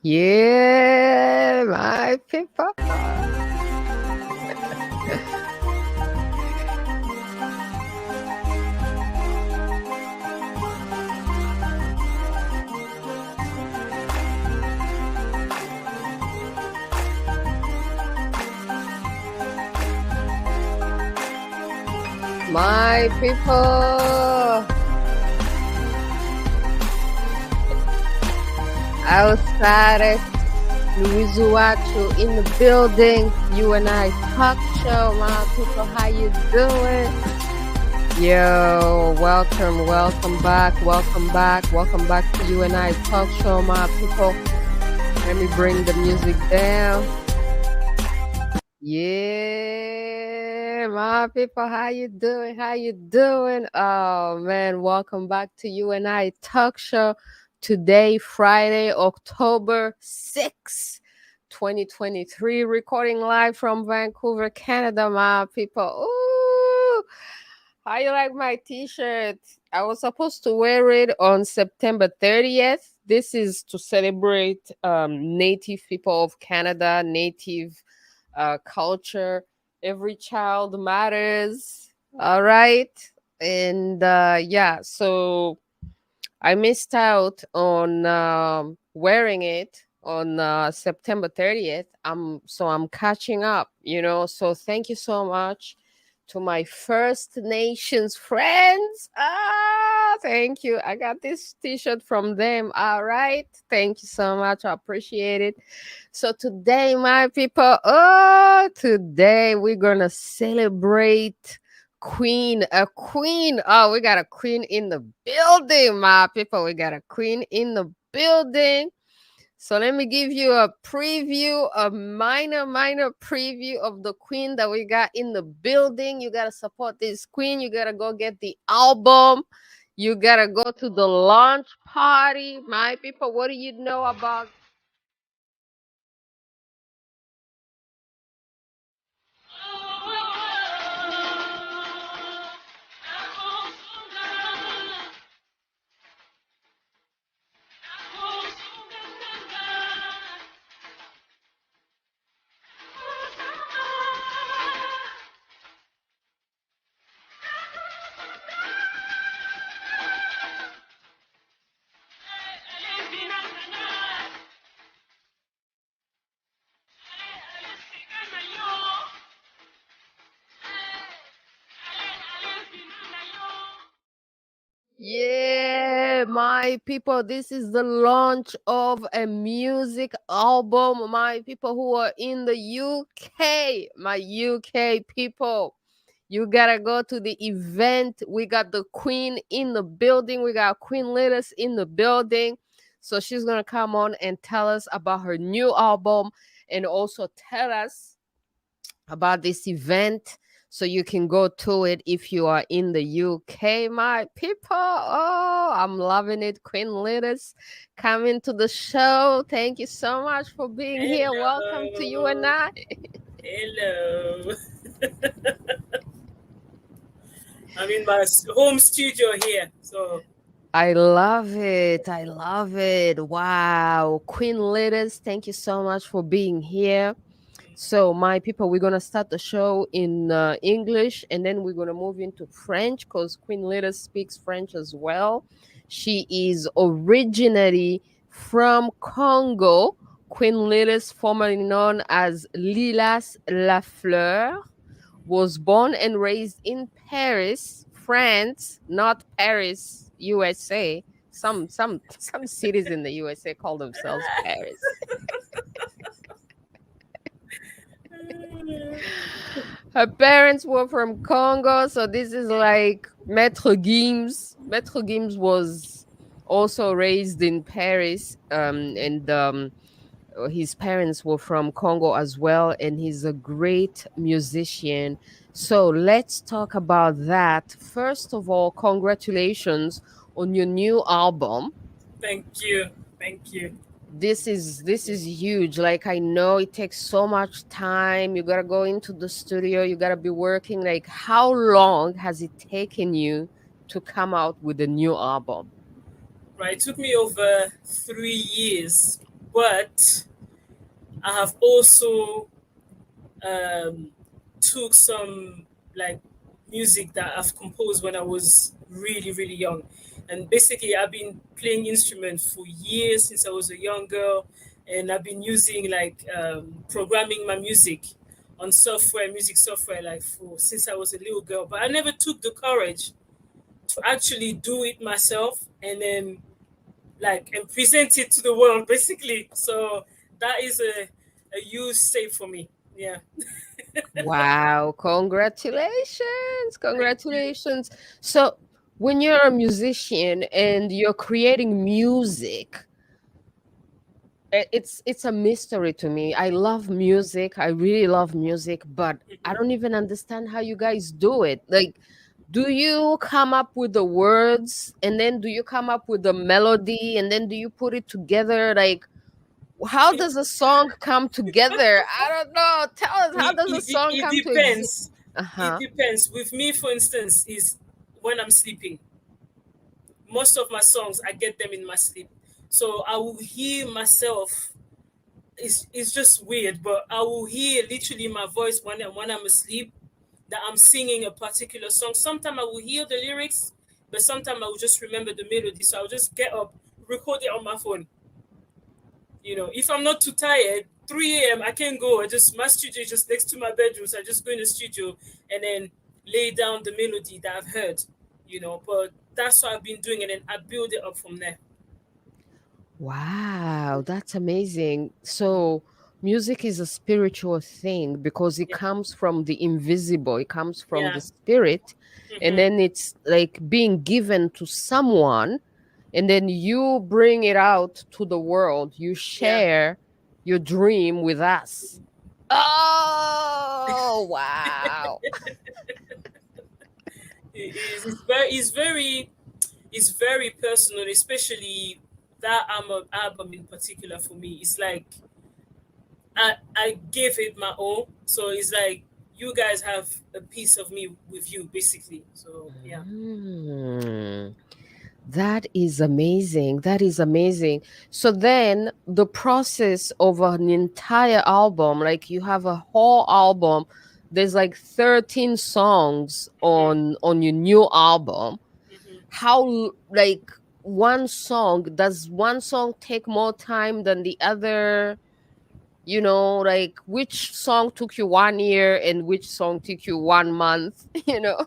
Yeah, my people. My people. Ausares, Louise Uwacu in the building. You and I talk show, my people. How you doing? Yo, welcome back to You and I talk show, my people. Let me bring the music down. Yeah, my people, how you doing? Oh man, welcome back to You and I talk show. Today, Friday, October 6th, 2023, recording live from Vancouver, Canada, my people. Ooh, how you like my t-shirt? I was supposed to wear it on September 30th. This is to celebrate Native people of Canada, Native culture. Every child matters. All right. And yeah, so I missed out on wearing it on September 30th. I'm catching up, So thank you so much to my First Nations friends. Thank you. I got this t-shirt from them. All right. Thank you so much. I appreciate it. So today, my people, today we're gonna celebrate a queen. Oh, we got a queen in the building, my people. We got a queen in the building. So let me give you a preview, a minor preview of the queen that we got in the building. You gotta support this queen. You gotta go get the album. You gotta go to the launch party, my people. What do you know about? Yeah, my people, this is the launch of a music album. My people who are in the UK, my UK people, you gotta go to the event. We got the queen in the building. We got Queen Lilas in the building. So she's gonna come on and tell us about her new album and also tell us about this event so you can go to it if you are in the UK, my people. Oh, I'm loving it. Queen Lilas coming to the show. Thank you so much for being here. Welcome to You and I. Hello. I'm in my home studio here. So I love it. Wow. Queen Lilas, thank you so much for being here. So, my people, we're going to start the show in English and then we're going to move into French because Queen Lilas speaks French as well. She is originally from Congo. Queen Lilas, formerly known as Lilas Lafleur, was born and raised in Paris, France, not Paris, USA. Some cities in the USA call themselves Paris. Her parents were from Congo, so this is like Maître Gims. Maître Gims was also raised in Paris, and his parents were from Congo as well, and he's a great musician. So let's talk about that. First of all, congratulations on your new album. thank you. Thank you. This is huge. Like, I know it takes so much time. You gotta go into the studio, you gotta be working. Like, how long has it taken you to come out with a new album? Right. It took me over 3 years but I have also um, took some like music that I've composed when I was really, really young. And basically, I've been playing instruments for years since I was a young girl, and I've been using like programming my music on software, music software, like for since I was a little girl. But I never took the courage to actually do it myself, and then like and present it to the world, basically. So that is a huge save for me. Yeah. Wow, congratulations. Thank you. Congratulations. So, when you're a musician and you're creating music, it's a mystery to me. I love music. I really love music, but I don't even understand how you guys do it. Like, do you come up with the words and then do you come up with the melody and then do you put it together? Like, how does a song come together? I don't know. Tell us, how does a song It come to exist? depends. It Uh-huh. depends. With me, for instance, is when I'm sleeping. Most of my songs, I get them in my sleep. So I will hear myself. It's just weird, but I will hear literally my voice when I'm asleep that I'm singing a particular song. Sometimes I will hear the lyrics, but sometimes I will just remember the melody. So I'll just get up, record it on my phone. If I'm not too tired, 3 a.m. I can't go. My studio is just next to my bedroom, so I just go in the studio and then lay down the melody that I've heard. But that's what I've been doing, and then I build it up from there. Wow, that's amazing. So, music is a spiritual thing because it Yeah, comes from the invisible, it comes from yeah, the spirit, and hmm then it's like being given to someone, and then you bring it out to the world. You yeah. share your dream with us. Oh, wow. It's very personal, especially that album in particular for me. It's like I gave it my all, so it's like you guys have a piece of me with you, basically. So yeah, Mm. That is amazing. That is amazing. So then the process of an entire album, like you have a whole album, there's like 13 songs hmm on your new album. hmm How like does one song take more time than the other? Like which song took you 1 year and which song took you 1 month, you know?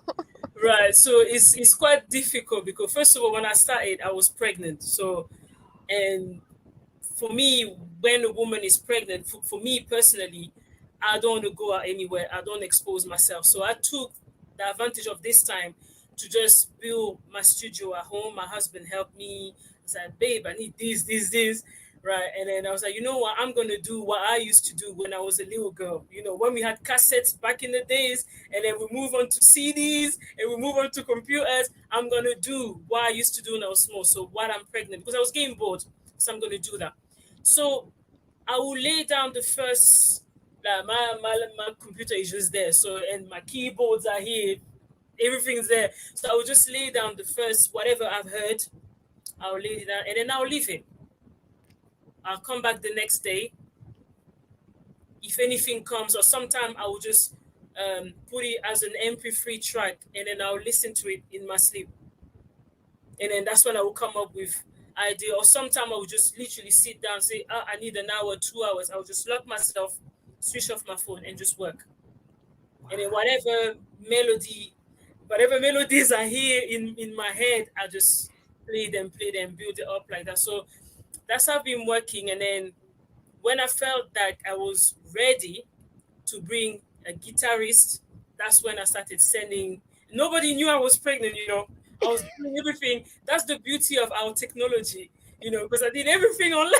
right. So it's quite difficult because first of all, when I started, I was pregnant. So and for me, when a woman is pregnant, for me personally, I don't want to go out anywhere. I don't expose myself. So I took the advantage of this time to just build my studio at home. My husband helped me. I said, babe, I need this. Right. And then I was like, you know what? I'm going to do what I used to do when I was a little girl. When we had cassettes back in the days, and then we move on to CDs and we move on to computers. I'm going to do what I used to do when I was small. So while I'm pregnant, because I was getting bored. So I'm going to do that. So I will lay down the first. My computer is just there. So and my keyboards are here. Everything's there. So I will just lay down the first whatever I've heard. I'll lay it down and then I'll leave it. I'll come back the next day. If anything comes, or sometime I will just put it as an MP3 track and then I'll listen to it in my sleep. And then that's when I will come up with idea. Or sometime I will just literally sit down and say, I need an hour, 2 hours. I'll just lock myself, switch off my phone, and just work. And then whatever melodies are here in my head, I just play them, build it up like that. So that's how I've been working. And then when I felt that I was ready to bring a guitarist, that's when I started sending. Nobody knew I was pregnant. I was doing everything. That's the beauty of our technology, because I did everything online.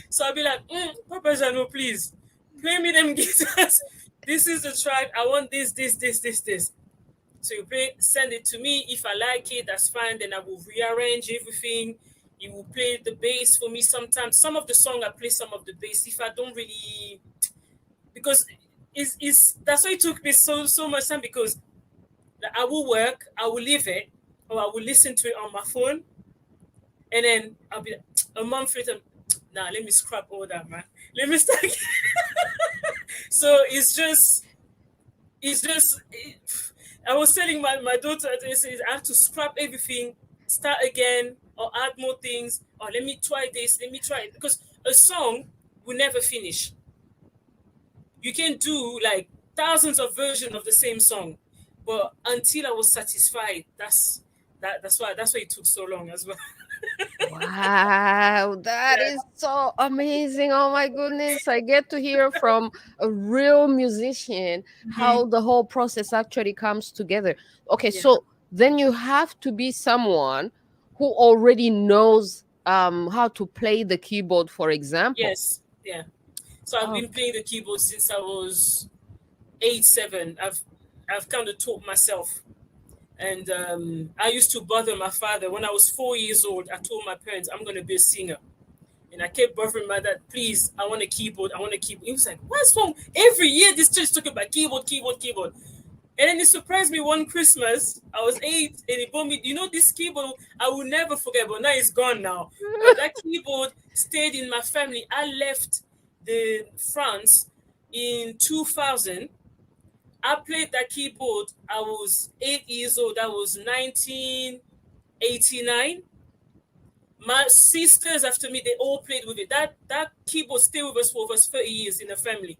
So I'll be like, Papa Jano, please play me them guitars. This is the track. I want this. So you send it to me. If I like it, that's fine. Then I will rearrange everything. You will play the bass for me sometimes. Some of the song I play some of the bass. If I don't really, because it's that's why it took me so much time, because I will work, I will leave it, or I will listen to it on my phone, and then I'll be like, a month later, nah, let me scrap all that, man. Let me start. So it's just I was telling my daughter, I said, I have to scrap everything, start again, or add more things, or let me try this, let me try it. Because a song will never finish. You can do like thousands of versions of the same song, but until I was satisfied, that's why it took so long as well. Wow, that Yeah. is so amazing. Oh my goodness. I get to hear from a real musician how Hmm. the whole process actually comes together. Okay, Yeah. so then you have to be someone who already knows how to play the keyboard, for example. Yes. Yeah. So I've been Okay. playing the keyboard since I was 8, 7. I've kind of taught myself. And I used to bother my father. When I was 4 years old, I told my parents, I'm going to be a singer. And I kept bothering my dad, please, I want a keyboard, I want a keyboard. He was like, what's wrong? Every year this church talking about keyboard, keyboard, keyboard. And then he surprised me one Christmas. I was 8 and he bought me, this keyboard I will never forget, but now it's gone now. But that keyboard stayed in my family. I left the France in 2000. I played that keyboard. I was 8 years old. That was 1989. My sisters after me, they all played with it. That keyboard stayed with us for over 30 years in the family.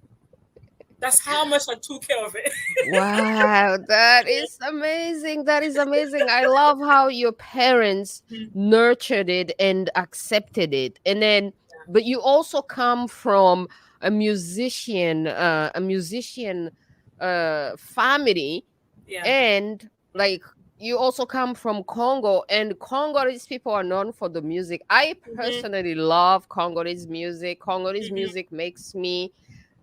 That's how much I took care of it. Wow, that is amazing. That is amazing. I love how your parents nurtured it and accepted it. And then, but you also come from a musician family, Yeah. and like you also come from Congo, and Congolese people are known for the music. I Hmm. personally love Congolese music. Congolese Hmm. music makes me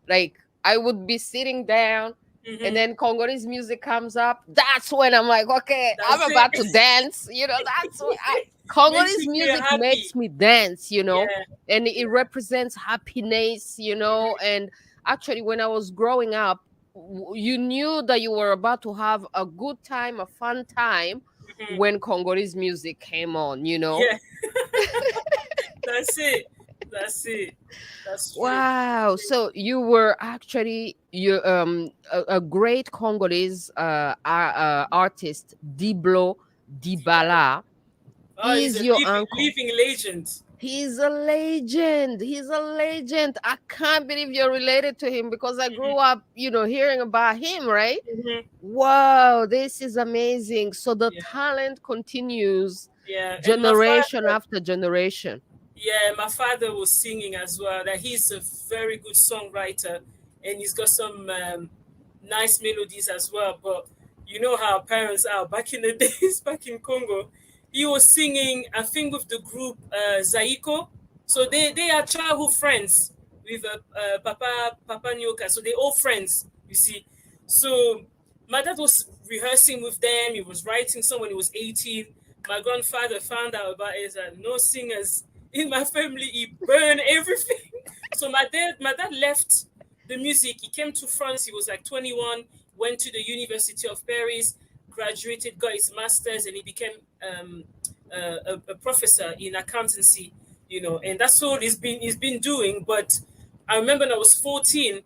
like, I would be sitting down, and Hmm. then Congolese music comes up. That's when I'm like, okay, I'm That's about to it. dance. That's what Makes Congolese you feel music makes happy. me dance, Yeah. and it Yeah. represents happiness, Hmm. and actually when I was growing up, you knew that you were about to have a good time, a fun time Hmm. when Congolese music came on. Yeah. That's it. That's it. That's true. Wow. So you were actually a great Congolese artist, Diblo Dibala. Oh, he's Is a your living, uncle. living legend. He's a legend. He's a legend. I can't believe you're related to him because I grew Hmm. up, hearing about him, right? Hmm. Wow, this is amazing. So the Yeah. talent continues Yeah. And my generation father, after generation. yeah, my father was singing as well. That he's a very good songwriter, and he's got some nice melodies as well. But you know how parents are back in the days, back in Congo. He was singing, I think, with the group Zaiko. So they are childhood friends with Papa Nyoka. So they all friends, you see. So my dad was rehearsing with them. He was writing song when he was 18. My grandfather found out about it that no singers in my family. He burned everything. So my dad left the music. He came to France. He was like 21. Went to the University of Paris, graduated, got his masters, and he became a professor in accountancy. And that's all he's been doing. But I remember when I was 14,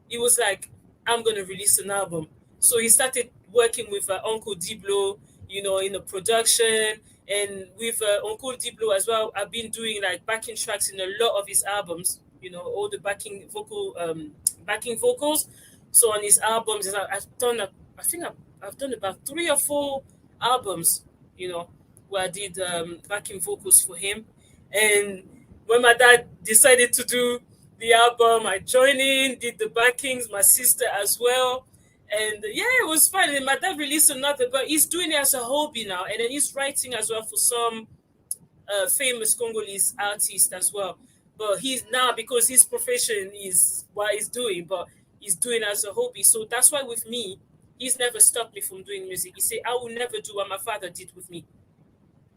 he was like, I'm going to release an album. So he started working with Uncle Diblo, in the production. And with Uncle Diblo as well, I've been doing like backing tracks in a lot of his albums, all the backing vocals. So on his albums, I think I've done about 3 or 4 albums, you know, where I did backing vocals for him. And when my dad decided to do the album, I joined in, did the backings, my sister as well. And yeah, it was fun. And my dad released another, but he's doing it as a hobby now. And then he's writing as well for some famous Congolese artist as well. But he's now, because his profession is what he's doing, but he's doing as a hobby. So that's why with me, he's never stopped me from doing music. He said, I will never do what my father did with me.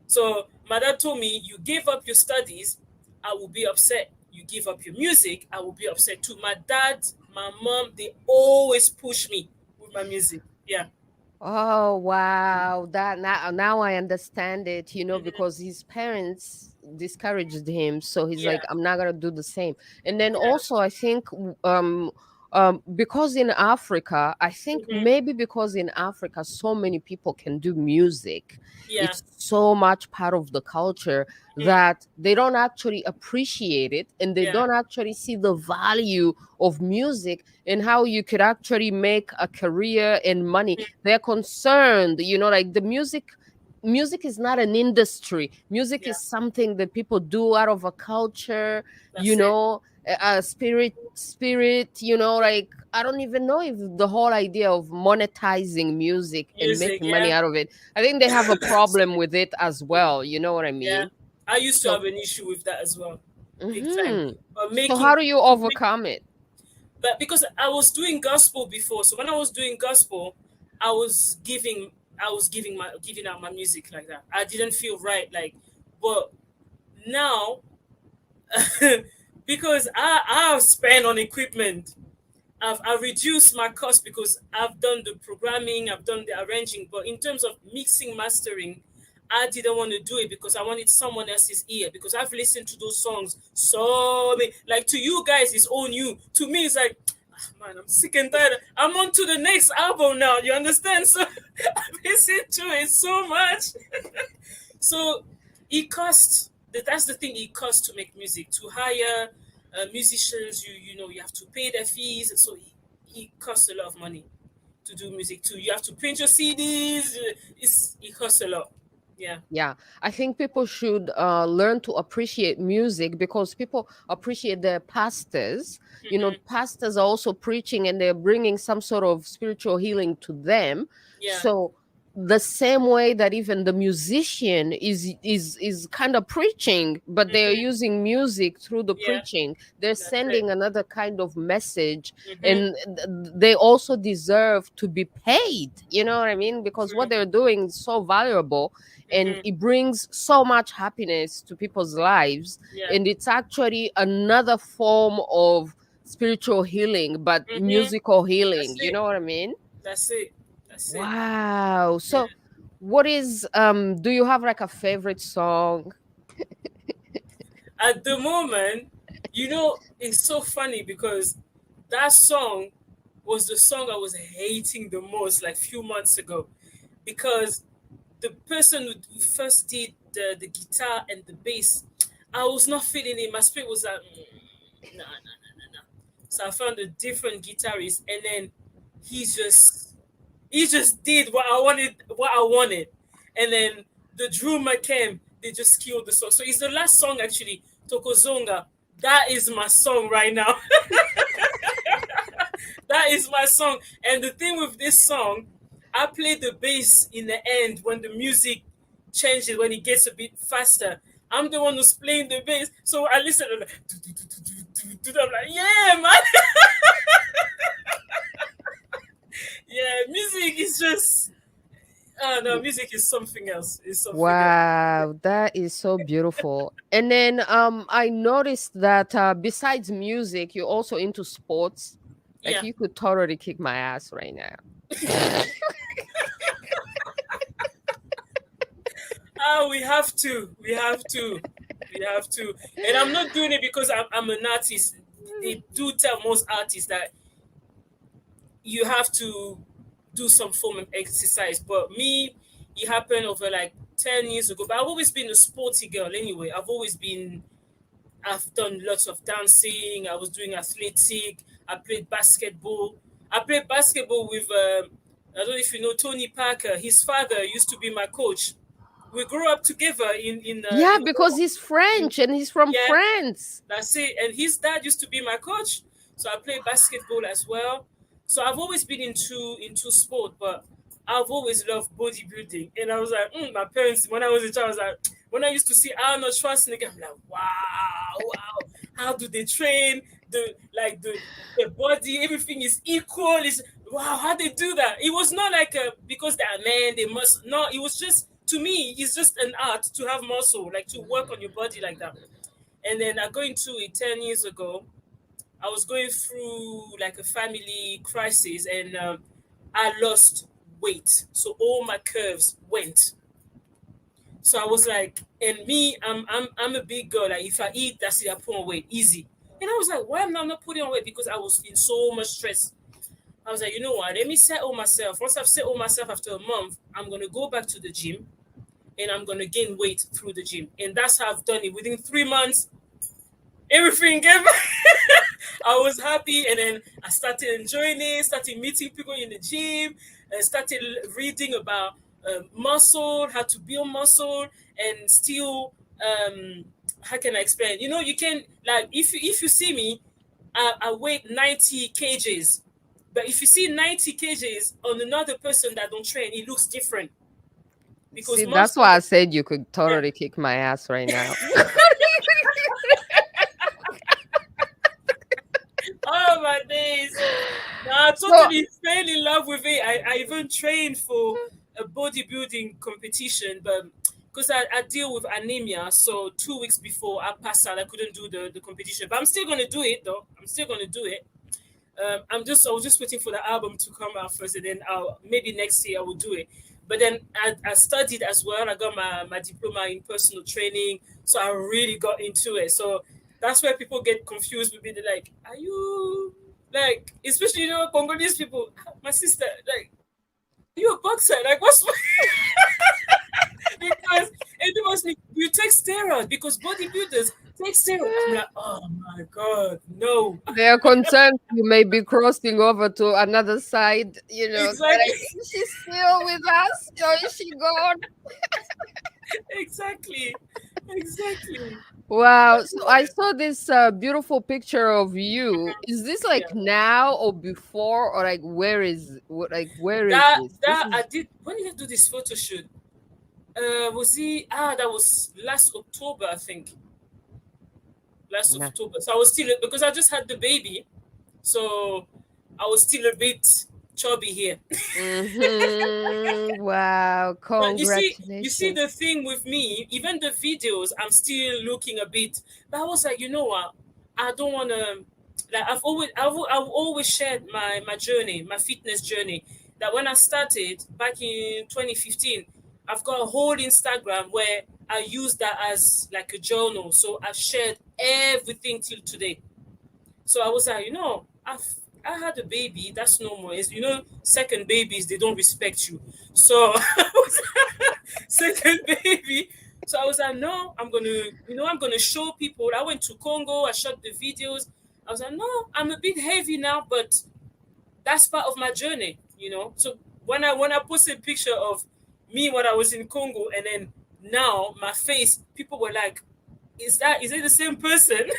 So my dad told me, you give up your studies, I will be upset. You give up your music, I will be upset too. My dad, my mom, they always push me with my music. Yeah. Oh wow, that now I understand it, Hmm. because his parents discouraged him, so he's Yeah. like, I'm not gonna do the same. And then Yeah. also I think because in Africa, I think Hmm. maybe because in Africa so many people can do music, Yeah. it's so much part of the culture Mm. that they don't actually appreciate it, and they Yeah. don't actually see the value of music and how you could actually make a career and money. Mm. They're concerned, like the music is not an industry. Music Yeah. is something that people do out of a culture, That's it. a spirit, like I don't even know if the whole idea of monetizing music and Music. making money Yeah. out of it, I think they have a problem with it as well, you know what I Yeah. mean? I used to So, have an issue with that as well, big time. hmm But so how making, do you overcome it? but because I was doing gospel before, so when I was doing gospel, I was giving, giving out my music like that. I didn't feel right, like, but now, because I've spent on equipment, I've reduced my cost because I've done the programming, I've done the arranging, but in terms of mixing, mastering, I didn't want to do it because I wanted someone else's ear. Because I've listened to those songs so many, like to you guys, it's all new. To me, it's like, "Ah, man, I'm sick and tired. I'm on to the next album now. You understand?" So I've listened to it so much. So it costs. That's the thing. It costs to make music. To hire musicians, you have to pay their fees. So it costs a lot of money to do music too. You have to print your CDs. It costs a lot. Yeah. Yeah, I think people should learn to appreciate music because people appreciate their pastors. Hmm. Pastors are also preaching and they're bringing some sort of spiritual healing to them. Yeah. So the same way that even the musician is kind of preaching, but they're Hmm. using music through the Yeah. preaching. They're That's it. sending another kind of message, Hmm. and they also deserve to be paid. You know what I mean? Because what True. they're doing is so valuable and Hmm. it brings so much happiness to people's lives, Yeah. and it's actually another form of spiritual healing but Hmm. musical healing, That's you it. know what I mean? That's it. That's it. Wow. Yeah. So what is do you have like a favorite song? At the moment, it's so funny because that song was the song I was hating the most like few months ago, because the person who first did the guitar and the bass, I was not feeling it. My spirit was like, nah, nah, nah, nah, nah. So I found a different guitarist, and then he just he just did what I wanted, and then the drummer came. They just killed the song. So it's the last song actually, Tokozonga. That is my song right now. That is my song. And the thing with this song, I play the bass in the end when the music changes, when it gets a bit faster. I'm the one who's playing the bass. So I listen and I'm like, "Do, do, do, do, do, do, do." I'm like, yeah, man. Yeah, music is just, oh no, music is something else. It's something else. Wow, that is so beautiful. And then I noticed that besides music you're also into sports. Like Yeah. you could totally kick my ass right now. Ah, we have to. We have to. We have to. And I'm not doing it because I'm an artist. They do tell most artists that you have to do some form of exercise. But me, it happened over like 10 years ago. But I've always been a sporty girl anyway. I've done lots of dancing. I was doing athletic. I played basketball. I played basketball with, I don't know if you know Tony Parker. His father used to be my coach. We grew up together Yeah, in because he's in French and he's from yeah, France. that's it. And his dad used to be my coach, so I played basketball as well. So I've always been into sport, but I've always loved bodybuilding. And I was like, my parents, when I was a child, I was like, when I used to see Arnold Schwarzenegger, I'm like, wow, wow, how do they train? The body, everything is equal. Is wow, how they do that? It was not like because they are men, they must. No, it was just, to me, it's just an art to have muscle, like to work on your body like that. And then I got into it 10 years ago. I was going through like a family crisis, and I lost weight. So all my curves went. So I was like, and me, I'm a big girl. Like if I eat, that's it. I put on weight easy. And I was like, why am I not putting on weight? Because I was in so much stress. I was like, you know what? Let me settle myself. Once I've settled myself after a month, I'm gonna go back to the gym and I'm gonna gain weight through the gym. And that's how I've done it. Within 3 months, everything came. I was happy, and then I started enjoying it. Started meeting people in the gym, and started reading about muscle, how to build muscle, and still, how can I explain? You know, you can like if you see me, I weigh 90 kgs, but if you see 90 kgs on another person that don't train, it looks different because See, that's muscle. why I said you could Yeah. totally kick my ass right now. Oh my days. No, I So, totally fell in love with it. I even trained for a bodybuilding competition, but because I deal with anemia, so 2 weeks before I passed out, I couldn't do the competition. But I'm still gonna do it though. I'm still gonna do it. I was just waiting for the album to come out first, and then I'll maybe next year I will do it. But then I studied as well. I got my diploma in personal training, so I really got into it. So that's where people get confused with me. They're like, "Are you like, especially Congolese people? My sister, like, are you a boxer? Like, what's because it was me. You take steroids because bodybuilders take steroids. I'm like, oh my god, no, they are concerned you may be crossing over to another side, they're exactly, like, is she still with us or is she gone? exactly, exactly. Wow. But So I yeah, saw this beautiful picture of you. Is this like yeah. now or before, or like where is That this? This that I is did. When did I do this photo shoot? Was he? That was last October, I think. Last nah. October. So I was still because I just had the baby, so I was still a bit chubby here. Wow. But you see the Congratulations. thing with me, even the videos, I'm still looking a bit. But I was like, you know what? I don't want to. Like I've always shared my journey, my fitness journey. That when I started back in 2015, I've got a whole Instagram where I use that as like a journal. So I've shared everything till today. So I was like, I had a baby. That's normal. It's, second babies they don't respect you. So I was second baby. So I was like, no, I'm gonna show people. I went to Congo. I shot the videos. I was like, no, I'm a bit heavy now, but that's part of my journey. So when I posted a picture of me when I was in Congo and then now my face, people were like, is it the same person?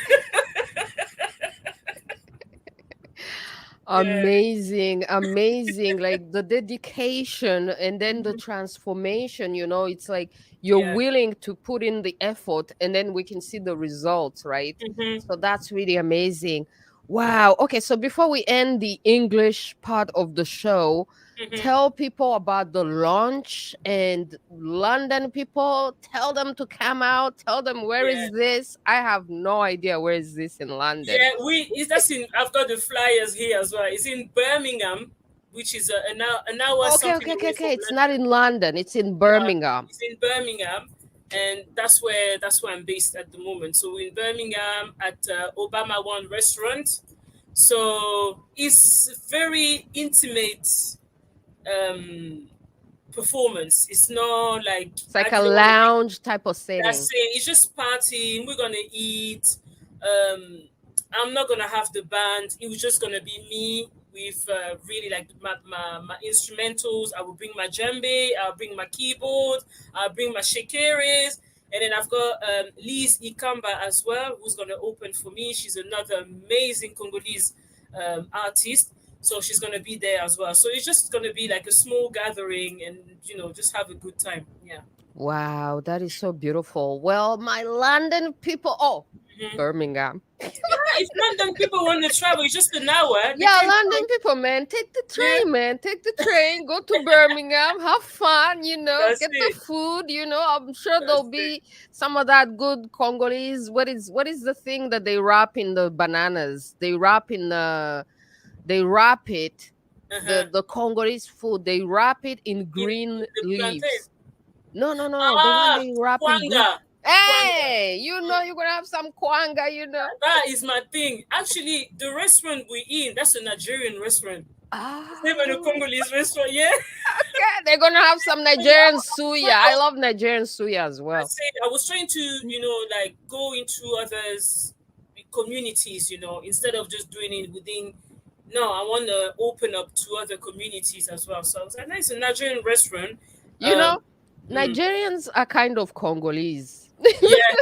Yeah, Amazing, amazing. Like the dedication and then the transformation, it's like you're yeah. willing to put in the effort and then we can see the results, right? Hmm. So that's really amazing. Wow. Okay, so before we end the English part of the show, Hmm. tell people about the launch and London people, tell them to come out, tell them where Yeah, is this? I have no idea where is this in London. yeah. That's in. I've got the flyers here as well. It's in Birmingham, which is an hour Okay, something okay, okay, away from okay. It's not London. in London. It's in Yeah, Birmingham. it's in Birmingham, and that's where I'm based at the moment. So in Birmingham at Obama One restaurant. So it's very intimate um, performance. It's not like It's I like a didn't want to make. lounge type of That's setting. it. It's just partying. We're gonna eat. Um, I'm not gonna have the band. It was just gonna be me with really like my instrumentals. I will bring my djembe. I'll bring my keyboard. I'll bring my shakeres. And then I've got Liz Ikamba as well, who's gonna open for me. She's another amazing Congolese artist. So she's gonna be there as well. So it's just gonna be like a small gathering and just have a good time. Yeah. Wow, that is so beautiful. Well, my London people. Oh, Mhm. Birmingham. Yeah, if London people want to travel, it's just an hour. They Yeah, can London come. people, man. Take the Yeah, train, man. Take the train. Go to Birmingham. Have fun, that's get the it. food. I'm sure That's there'll it. be some of that good Congolese. What is the thing that they wrap in the bananas? They wrap it, Uh huh. the Congolese food, they wrap it in In green the plantain. leaves. No, no, no, no. The one Ah, they rap in group. Kwanga. Kwanga. Hey, you know you're gonna have some kwanga, you know. That is my thing. Actually, the restaurant we in, that's a Nigerian restaurant. It's not even a Ah, Congolese restaurant. Yeah. okay. They're gonna have some Nigerian suya. I love Nigerian suya as I well. said I was trying to, like go into others communities, instead of just doing it within. No, I want to open up to other communities as well. So I was like, nice, a Nigerian restaurant. You know, Um, mm, Nigerians are kind of Congolese. yeah,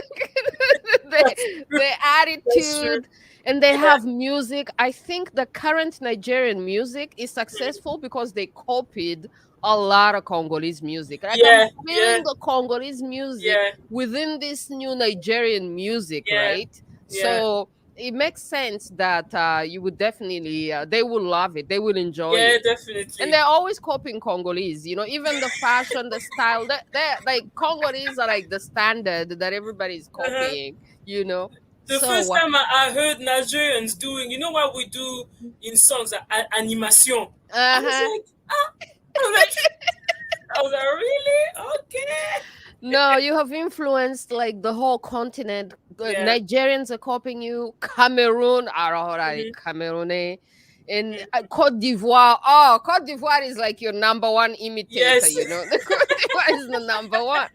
they, that's true. their That's true. attitude and they Yeah, have music. I think the current Nigerian music is mm, successful because they copied a lot of Congolese music. Like I'm yeah, yeah, feeling the Congolese music yeah, within this new Nigerian music, yeah, right? yeah, So it makes sense that you would definitely, they will love it, they will enjoy yeah, it. And definitely. they're always copying Congolese, even the fashion, the style. They're like Congolese are like the standard that everybody's Uh-huh. copying. The So first what? time I heard Nigerians doing, what we do in songs, animation. I was Uh-huh. like, ah, I was like, really? Okay. No, you have influenced like the whole continent. Yeah. Nigerians are copying you. Cameroon, alright, Hmm. Cameroon. In Hmm. Cote d'Ivoire, oh, Cote d'Ivoire is like your number one imitator. Yes, The Cote d'Ivoire is the number one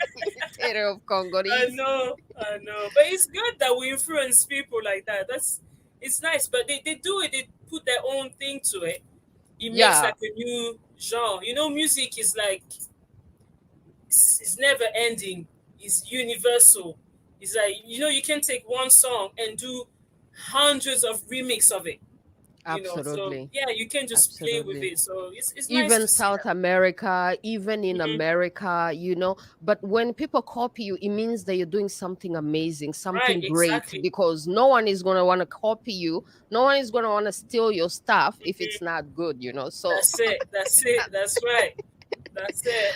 imitator of I Congolese. know, I know. But it's good that we influence people like that. It's nice. But they do it. They put their own thing to it. It makes Yeah, like a new genre. Music is like it's never ending. It's universal. It's like you can take one song and do hundreds of remix of it. So absolutely. yeah, you can just play with Absolutely. it. So it's nice Even to see South that. America, even in Hmm. America. But when people copy you, it means that you're doing something amazing, Right, something great, exactly. because no one is going to want to copy you. No one is going to want to steal your stuff if it's Hmm. not good. So, That's it. That's it. That's right. That's it.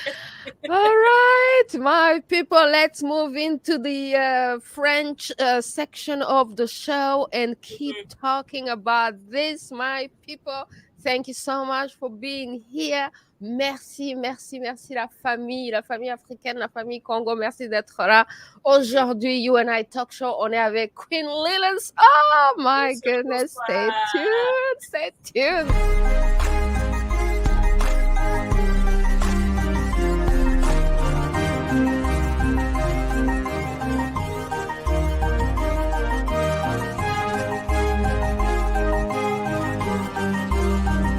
all right, my people, let's move into the French section of the show and keep Mhm. talking about this, my people. Thank you so much for being here. Merci, merci, merci la famille africaine, la famille Congo, merci d'être là. Mhm. Aujourd'hui, You and I Talk Show, on est avec Queen Lilas. Oh my Bonsoir, goodness, stay bonsoir. tuned, stay tuned.